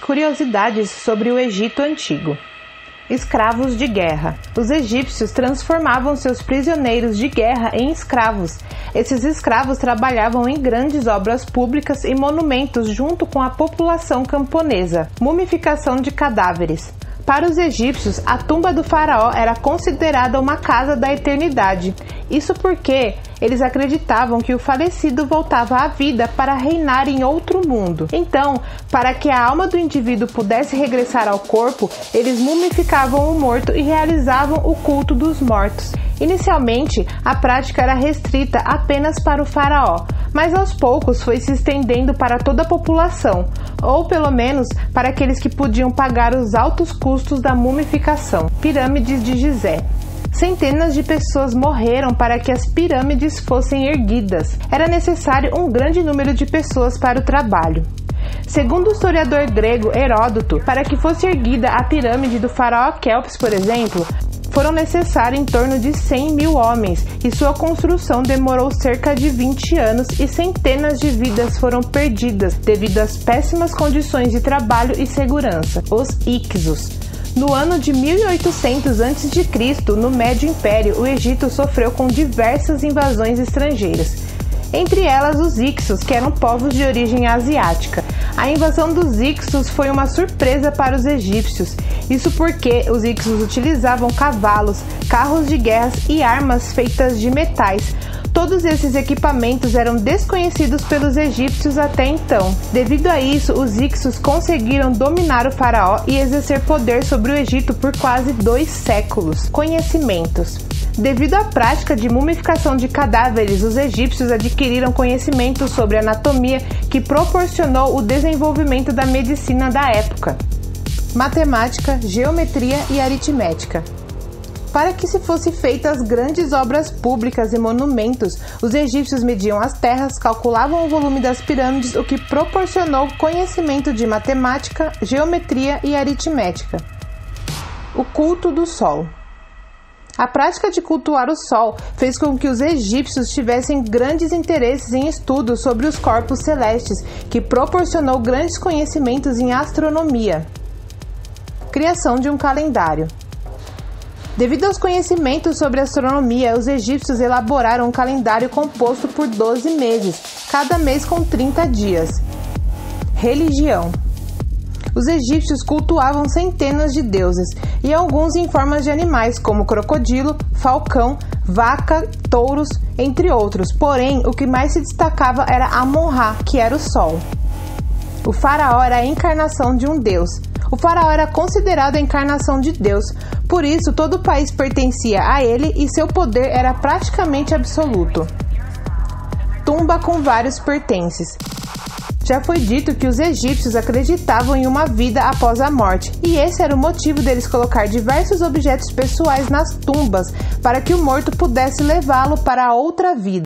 Curiosidades sobre o Egito Antigo. Escravos de guerra. Os egípcios transformavam seus prisioneiros de guerra em escravos. Esses escravos trabalhavam em grandes obras públicas e monumentos junto com a população camponesa. Mumificação de cadáveres. Para os egípcios, a tumba do faraó era considerada uma casa da eternidade. Isso porque eles acreditavam que o falecido voltava à vida para reinar em outro mundo. Então, para que a alma do indivíduo pudesse regressar ao corpo, eles mumificavam o morto e realizavam o culto dos mortos. Inicialmente, a prática era restrita apenas para o faraó, mas aos poucos foi se estendendo para toda a população, ou pelo menos para aqueles que podiam pagar os altos custos da mumificação. Pirâmides de Gizé. Centenas de pessoas morreram para que as pirâmides fossem erguidas. Era necessário um grande número de pessoas para o trabalho. Segundo o historiador grego Heródoto, para que fosse erguida a pirâmide do faraó Quéops, por exemplo, foram necessários em torno de 100 mil homens e sua construção demorou cerca de 20 anos e centenas de vidas foram perdidas devido às péssimas condições de trabalho e segurança. Os Hyksos. No ano de 1800 a.C., no Médio Império, o Egito sofreu com diversas invasões estrangeiras. Entre elas os Hyksos, que eram povos de origem asiática. A invasão dos Hyksos foi uma surpresa para os egípcios. Isso porque os Hyksos utilizavam cavalos, carros de guerra e armas feitas de metais. Todos esses equipamentos eram desconhecidos pelos egípcios até então. Devido a isso, os Hyksos conseguiram dominar o faraó e exercer poder sobre o Egito por quase 2 séculos. Conhecimentos. Devido à prática de mumificação de cadáveres, os egípcios adquiriram conhecimentos sobre anatomia que proporcionou o desenvolvimento da medicina da época. Matemática, geometria e aritmética. Para que se fossem feitas grandes obras públicas e monumentos, os egípcios mediam as terras, calculavam o volume das pirâmides, o que proporcionou conhecimento de matemática, geometria e aritmética. O culto do sol. A prática de cultuar o sol fez com que os egípcios tivessem grandes interesses em estudos sobre os corpos celestes, que proporcionou grandes conhecimentos em astronomia. Criação de um calendário. Devido aos conhecimentos sobre astronomia, os egípcios elaboraram um calendário composto por 12 meses, cada mês com 30 dias. Religião. Os egípcios cultuavam centenas de deuses, e alguns em formas de animais, como crocodilo, falcão, vaca, touros, entre outros. Porém, o que mais se destacava era Amon-Ra, que era o sol. O faraó era a encarnação de um deus. O faraó era considerado a encarnação de Deus, por isso todo o país pertencia a ele e seu poder era praticamente absoluto. Tumba com vários pertences. Já foi dito que os egípcios acreditavam em uma vida após a morte, e esse era o motivo deles colocar diversos objetos pessoais nas tumbas, para que o morto pudesse levá-lo para outra vida.